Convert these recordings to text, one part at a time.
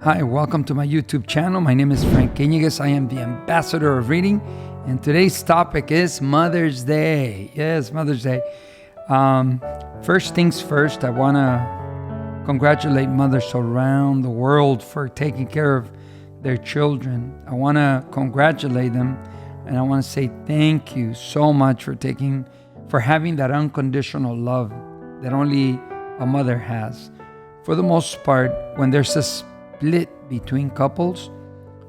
Hi, welcome to my YouTube channel. My name is Frank Iñiguez. I am the ambassador of reading, and today's topic is Mother's Day. Yes, Mother's Day. First things first, I want to congratulate mothers around the world for taking care of their children. I want to congratulate them, and I want to say thank you so much for having that unconditional love that only a mother has. For the most part, when there's a split between couples,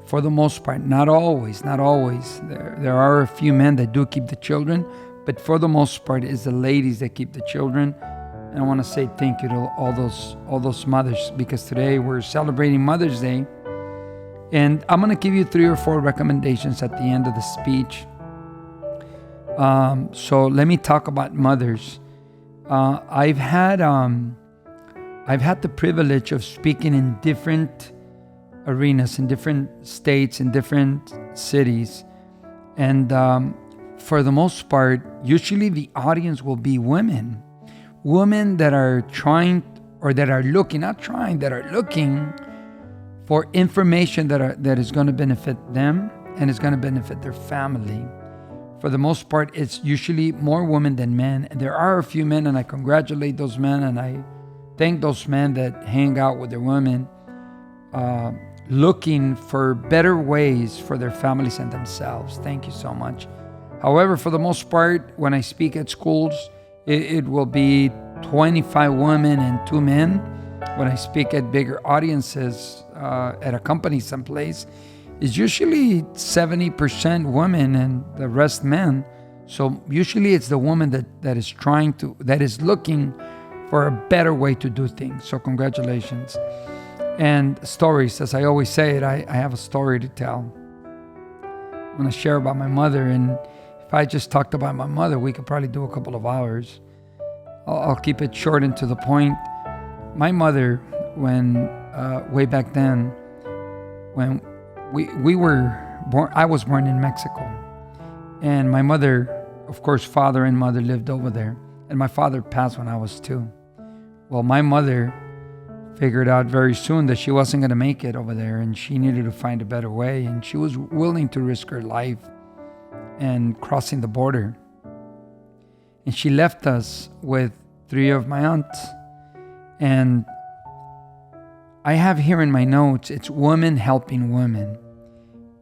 for the most part, not always. There are a few men that do keep the children, but for the most part, it's the ladies that keep the children. And I want to say thank you to all those mothers, because today we're celebrating Mother's Day. And I'm going to give you 3 or 4 recommendations at the end of the speech. So let me talk about mothers. I've had the privilege of speaking in different arenas, in different states, in different cities. And for the most part, usually the audience will be women that are looking for information that is going to benefit them and is going to benefit their family. For the most part, it's usually more women than men. And there are a few men, and I congratulate those men, and I thank those men that hang out with their women, looking for better ways for their families and themselves. Thank you so much. However, for the most part, when I speak at schools, it will be 25 women and 2 men. When I speak at bigger audiences, at a company someplace, it's usually 70% women and the rest men. So usually it's the woman that is looking for a better way to do things. So congratulations. And stories, as I always say it, I have a story to tell. I'm going to share about my mother, and if I just talked about my mother, we could probably do a couple of hours. I'll keep it short and to the point. My mother, when way back then, when we were born, I was born in Mexico, and my mother, of course, father and mother lived over there, and my father passed when I was 2. Well, my mother figured out very soon that she wasn't going to make it over there, and she needed to find a better way, and she was willing to risk her life and crossing the border. And she left us with 3 of my aunts. And I have here in my notes, it's women helping women.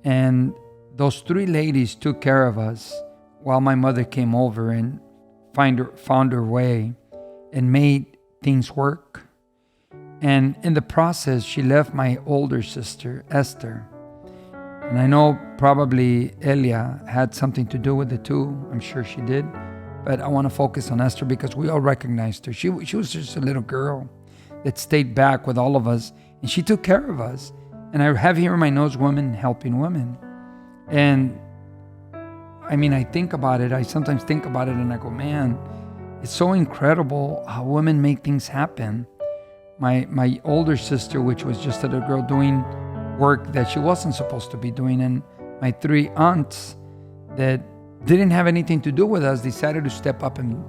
And those 3 ladies took care of us while my mother came over and found her way and made things work. And in the process, she left my older sister, Esther. And I know probably Elia had something to do with it too. I'm sure she did. But I want to focus on Esther because we all recognized her. She was just a little girl that stayed back with all of us, and she took care of us. And I have here in my notes, women helping women. And I mean, I sometimes think about it and I go, man, it's so incredible how women make things happen. My older sister, which was just a little girl doing work that she wasn't supposed to be doing, and my 3 aunts that didn't have anything to do with us decided to step up, and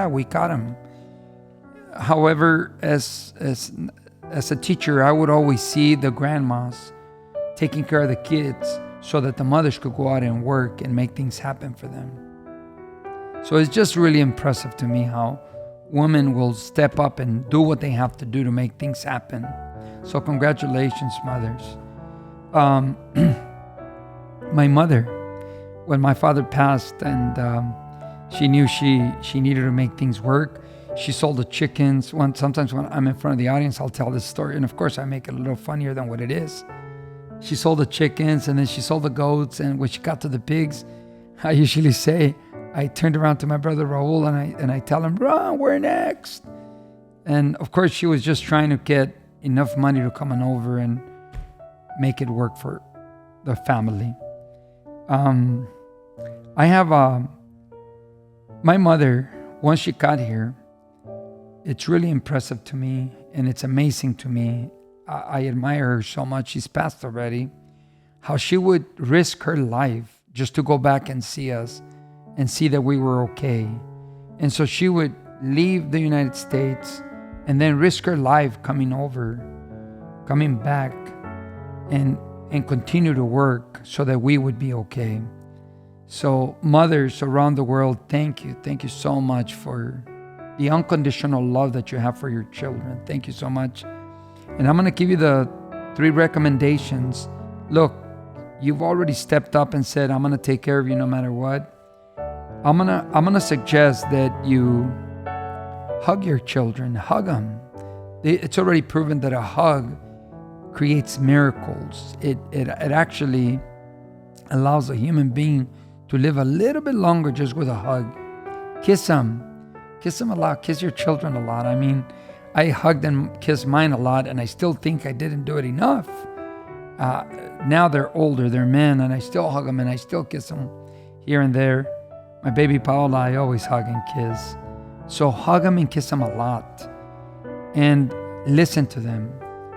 we caught them. However, as a teacher, I would always see the grandmas taking care of the kids so that the mothers could go out and work and make things happen for them. So it's just really impressive to me how women will step up and do what they have to do to make things happen. So congratulations, mothers. My mother, when my father passed and she knew she needed to make things work, she sold the chickens. Sometimes when I'm in front of the audience, I'll tell this story. And of course, I make it a little funnier than what it is. She sold the chickens, and then she sold the goats. And when she got to the pigs, I usually say, I turned around to my brother Raul and I tell him, "Ron, we're next." And of course, she was just trying to get enough money to come on over and make it work for the family. I have my mother, once she got here, it's really impressive to me and it's amazing to me. I admire her so much. She's passed already. How she would risk her life just to go back and see us and see that we were okay. And so she would leave the United States and then risk her life coming over coming back and continue to work so that we would be okay. So mothers around the world, thank you. Thank you so much for the unconditional love that you have for your children. Thank you so much. And I'm going to give you the 3 recommendations. Look, you've already stepped up and said, I'm going to take care of you no matter what. I'm gonna suggest that you hug your children. Hug them. It's already proven that a hug creates miracles. It actually allows a human being to live a little bit longer just with a hug. Kiss them. Kiss them a lot. Kiss your children a lot. I mean, I hugged and kissed mine a lot, and I still think I didn't do it enough. Now they're older, they're men, and I still hug them and I still kiss them here and there. My baby Paola, I always hug and kiss. So hug them and kiss them a lot. And listen to them.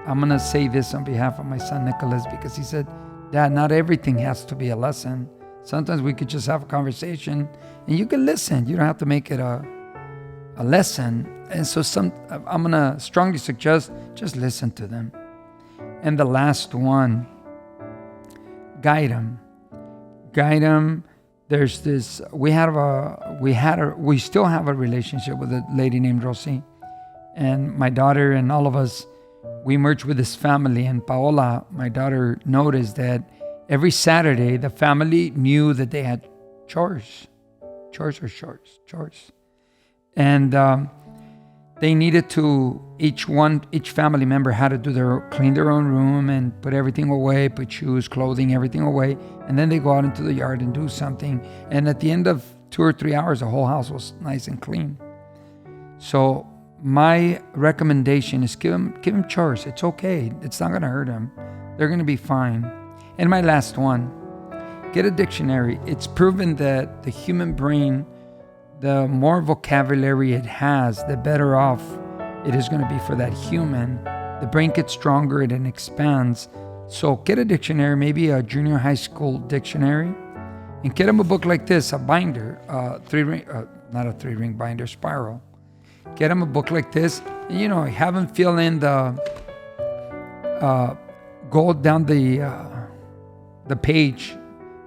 I'm going to say this on behalf of my son Nicholas, because he said, Dad, not everything has to be a lesson. Sometimes we could just have a conversation and you can listen. You don't have to make it a lesson. And so I'm going to strongly suggest just listen to them. And the last one, guide them. Guide them. There's this, we still have a relationship with a lady named Rosie. And my daughter and all of us, we merged with this family. And Paola, my daughter, noticed that every Saturday, the family knew that they had chores. And they needed to, each family member had to clean their own room and put everything away, put shoes, clothing, everything away. And then they go out into the yard and do something. And at the end of 2 or 3 hours, the whole house was nice and clean. So my recommendation is give them chores. It's okay. It's not going to hurt them. They're going to be fine. And my last one, get a dictionary. It's proven that the human brain, the more vocabulary it has, the better off it is going to be for that human. The brain gets stronger and it expands. So get a dictionary, maybe a junior high school dictionary, and get them a book like this, a binder, not a 3-ring binder, spiral. Get them a book like this, and have them fill in the, go down the page,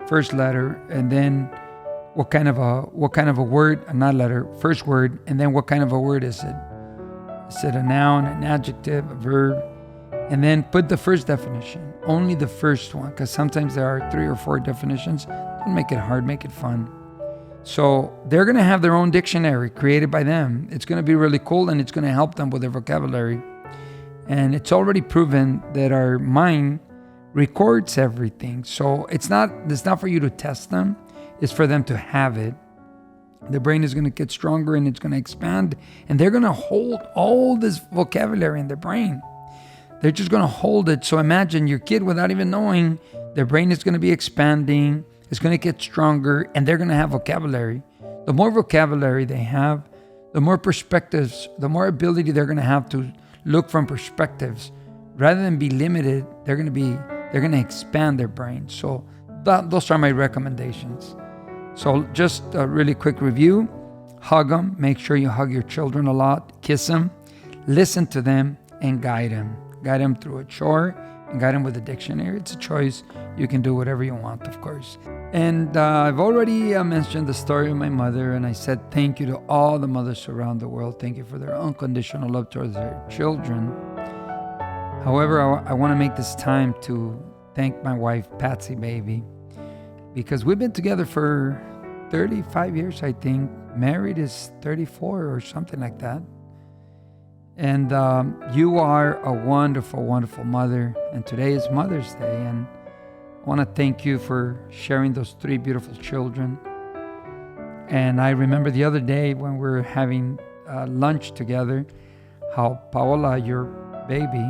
first letter, and then what kind of a word, not letter, first word, and then what kind of a word is it? Is it a noun, an adjective, a verb? And then put the first definition, only the first one, because sometimes there are 3 or 4 definitions. Don't make it hard, make it fun. So they're going to have their own dictionary created by them. It's going to be really cool, and it's going to help them with their vocabulary. And it's already proven that our mind records everything. So it's not for you to test them. It's for them to have it. The brain is going to get stronger and it's going to expand, and they're going to hold all this vocabulary in their brain. They're just going to hold it. So imagine your kid, without even knowing, their brain is going to be expanding, it's going to get stronger, and they're going to have vocabulary. The more vocabulary they have, the more perspectives, the more ability they're going to have to look from perspectives. Rather than be limited, they're going to expand their brain. So those are my recommendations. So just a really quick review. Hug them. Make sure you hug your children a lot. Kiss them. Listen to them and guide them. Guide them through a chore and guide them with a dictionary. It's a choice. You can do whatever you want, of course. And I've already mentioned the story of my mother, and I said thank you to all the mothers around the world. Thank you for their unconditional love towards their children. However, I want to make this time to thank my wife, Patsy Baby, because we've been together for 35 years, I think. Married is 34 or something like that. And you are a wonderful, wonderful mother. And today is Mother's Day. And I want to thank you for sharing those 3 beautiful children. And I remember the other day when we were having lunch together, how Paola, your baby,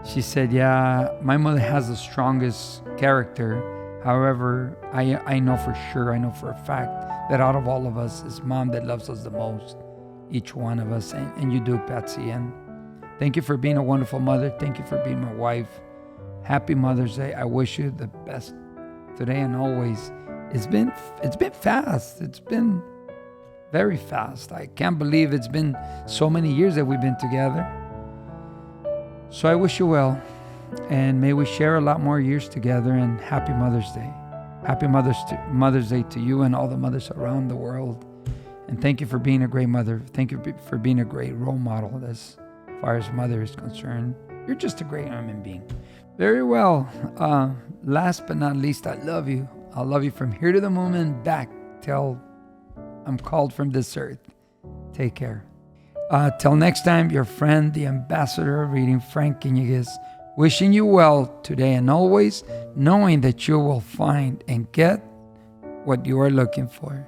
she said, yeah, my mother has the strongest character. However, I know for sure, I know for a fact that out of all of us, it's Mom that loves us the most, each one of us. And you do, Patsy. And thank you for being a wonderful mother. Thank you for being my wife. Happy Mother's Day. I wish you the best today and always. It's been fast. It's been very fast. I can't believe it's been so many years that we've been together. So I wish you well. And may we share a lot more years together. And happy Mother's Day. Happy Mother's Day to you and all the mothers around the world. And thank you for being a great mother. Thank you for being a great role model as far as mother is concerned. You're just a great human being. Very well. Last but not least, I love you. I love you from here to the moon and back till I'm called from this earth. Take care. Till next time, your friend, the ambassador of reading, Frank Iñiguez, wishing you well today and always, knowing that you will find and get what you are looking for.